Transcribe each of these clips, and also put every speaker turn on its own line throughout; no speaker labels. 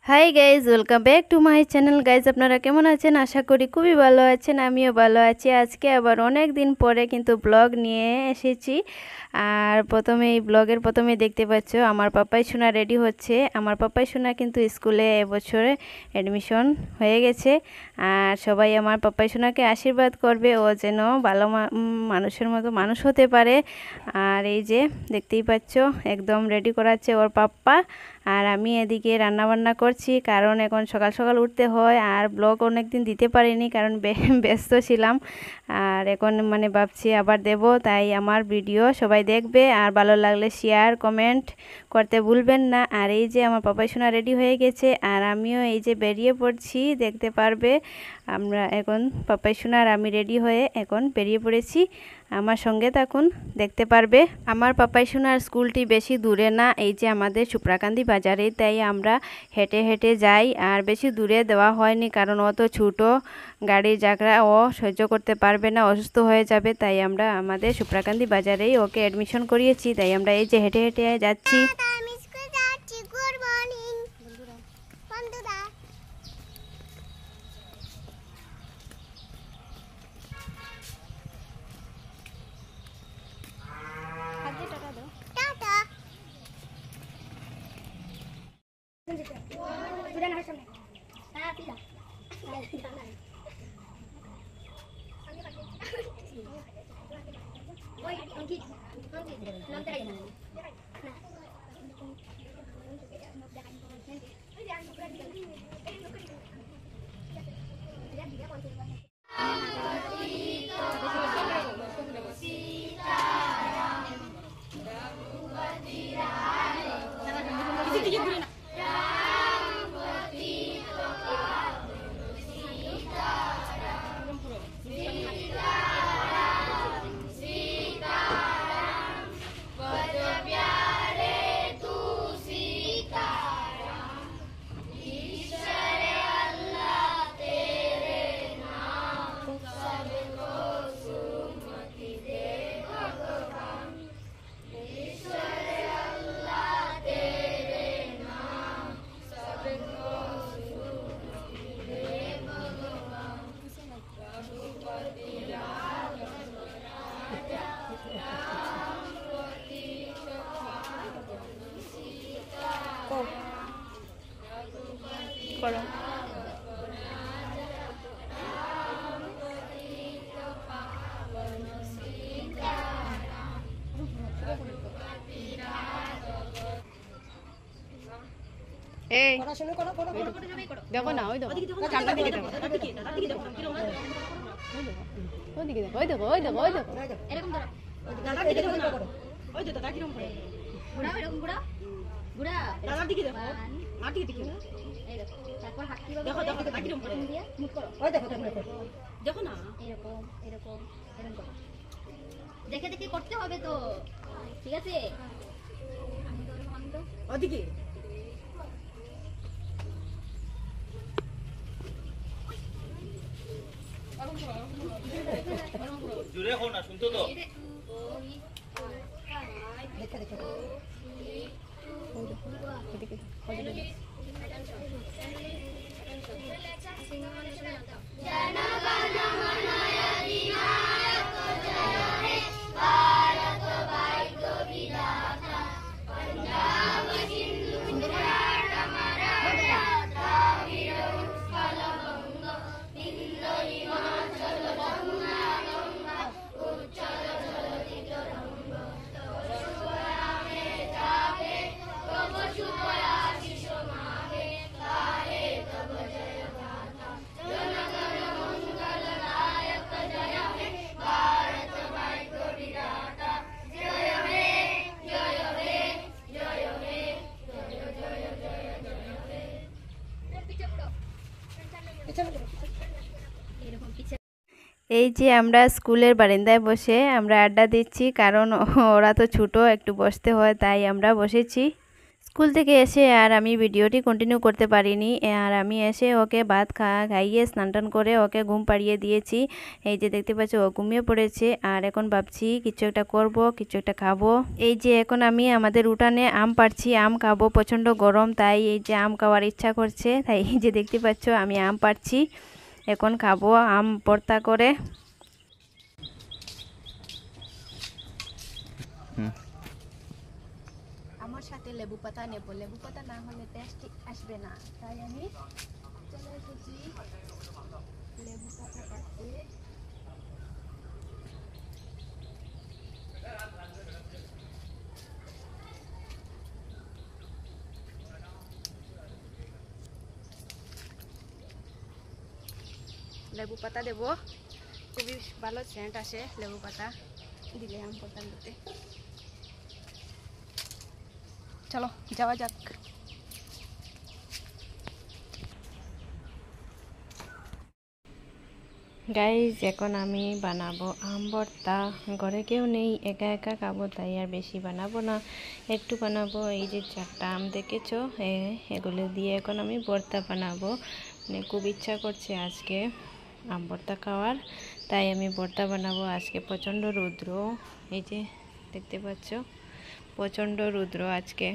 Hi guys, welcome back to my channel. Guys আপনারা কেমন আছেন? আশা করি খুবই ভালো আছেন, আমিও ভালো আছি। আজকে আবার অনেক দিন পরে কিন্তু ব্লগ নিয়ে এসেছি। আর প্রথমে এই ব্লগের প্রথমে দেখতে পাচ্ছ আমার পাপাই সোনা রেডি হচ্ছে। আমার পাপাই সোনা কিন্তু স্কুলে এবছরে অ্যাডমিশন হয়ে গেছে। আর সবাই আমার পাপাই সোনাকে আশীর্বাদ করবে, ও যেন ভালো মানুষের মতো মানুষ হতে পারে। আর এই যে দেখতেই পাচ্ছ একদম রেডি করাচ্ছে ওর পাপ্পা। আর আমি এদিকে রান্না বান্না করছি, কারণ এখন সকাল সকাল উঠতে হয়। আর ব্লগ অনেক দিন দিতে পারিনি, কারণ ব্যস্ত ছিলাম। আর এখন ভাবছি আবার দেব, তাই আমার ভিডিও সবাই দেখবে। আর ভালো লাগলে শেয়ার কমেন্ট করতে ভুলবেন না। আর এই যে আমার পাপাই সোনা রেডি হয়ে গেছে, আর আমিও এই যে বেরিয়ে পড়ছি, দেখতে পারবে। আমরা এখন পাপাই সোনা আর আমি রেডি হয়ে এখন বেরিয়ে পড়েছি। আমার সঙ্গে থাকুন, দেখতে পারবে। আমার পাপাই সোনার স্কুলটি বেশি দূরে না, এই যে আমাদের সুপ্রাকান্দি বাজারে, তাই আমরা হেঁটে হেঁটে যাই। আর বেশি দূরে দেওয়া হয়নি, কারণ অত ছোটো গাড়ি জাগড়া ও সহ্য করতে পারবে না, অসুস্থ হয়ে যাবে। তাই আমরা আমাদের সুপ্রাকান্দি বাজারেই ওকে অ্যাডমিশন করিয়েছি। তাই আমরা এই যে হেঁটে হেঁটে যাচ্ছি। করো। এই দেখো না, ওই দেখো সামনের দিকে দেখো, ওইদিকে দেখো, ওই দেখো, ওই দেখো, ওই দেখো, এরকম ধরো, দাদার দিকে দেখো না, ওই তো দাদা কিরকম করে ঘোড়া, এরকম ঘোড়া ঘোড়া, দাদার দিকে দেখো, মার দিকে দেখো, এই দেখো, তারপর হাত কিভাবে দেখো, দেখো দাদা কিরকম করে দিয়ে মুখ করো, ওই দেখো, দেখো দেখো না, এরকম এরকম এরকম করো, দেখে দেখে করতে হবে তো, ঠিক আছে? আমি ধরো, আমি তো ওদিকে জুড়ে হো না, শুনতো তো দেখে দেখে এই যে আমরা স্কুলের বারান্দায় বসে আমরা আড্ডা দিচ্ছি, কারণ ওরা তো ছোটো, একটু বসতে হয়, তাই আমরা বসেছি। স্কুল থেকে এসে আর আমি ভিডিওটি কন্টিনিউ করতে পারিনি। আর আমি এসে ওকে ভাত খাইয়ে স্নান টান করে ওকে ঘুম পাড়িয়ে দিয়েছি। এই যে দেখতে পাচ্ছ ও ঘুমিয়ে পড়েছে। আর এখন ভাবছি কিছু একটা করব, কিছু একটা খাবো। এই যে এখন আমি আমাদের উঠানে আম পাড়ছি, আম খাবো। প্রচণ্ড গরম, তাই এই যে আম খাওয়ার ইচ্ছা করছে। তাই এই যে দেখতে পাচ্ছ আমি আম পাড়ছি, এখন খাবো আম ভর্তা করে। আমার সাথে লেবু পাতা নেব, লেবু পাতা না হলে টেস্ট আসবে না, তাই আমি চলে এসেছি লেবু পাতা কাটতে। লেবু পাতা দেব, খুবই ভালো সেন্ট আসে লেবু পাতা দিলে আম পাতার মধ্যে। চলো যাওয়া যাক। গাইজ এখন আমি বানাবো আম ভর্তা। ঘরে কেউ নেই, একা একা খাবো, তাই আর বেশি বানাবো না, একটু বানাবো। এই যে 4টা আম দেখেছো, এগুলো দিয়ে এখন আমি ভর্তা বানাবো। মানে খুব ইচ্ছা করছে আজকে আম ভর্তা খাওয়ার, তাই আমি ভর্তা বানাবো। আজকে প্রচণ্ড রৌদ্র, এই যে দেখতে পাচ্ছ প্রচণ্ড রৌদ্র আজকে।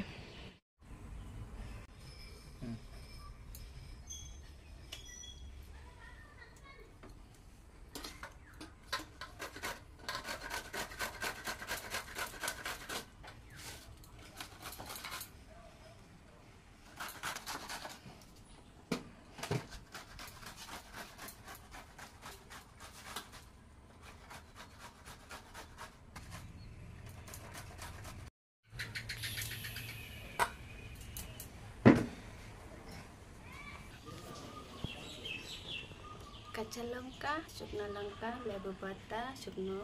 কাঁচা লঙ্কা, শুকনো লঙ্কা, লেবু পাতা, শুকনো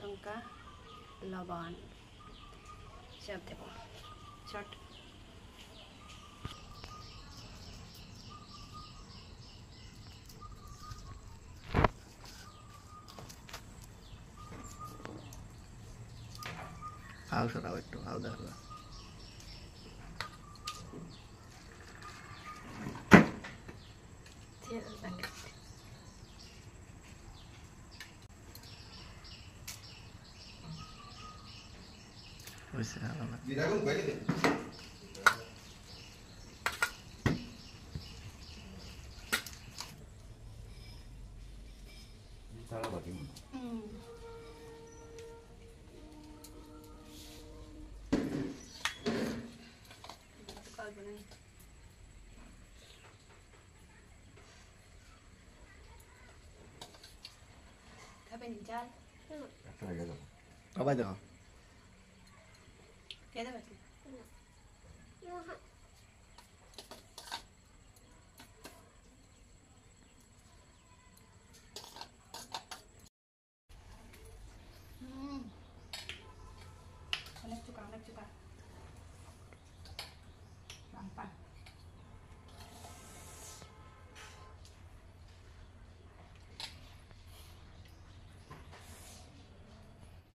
লঙ্কা, লবণ সব দেব। শর্ট
আও সরাও একটু, আও দেখো হয়েছে
খাবেন চাল
সবাই দেখো
খেতে পারছি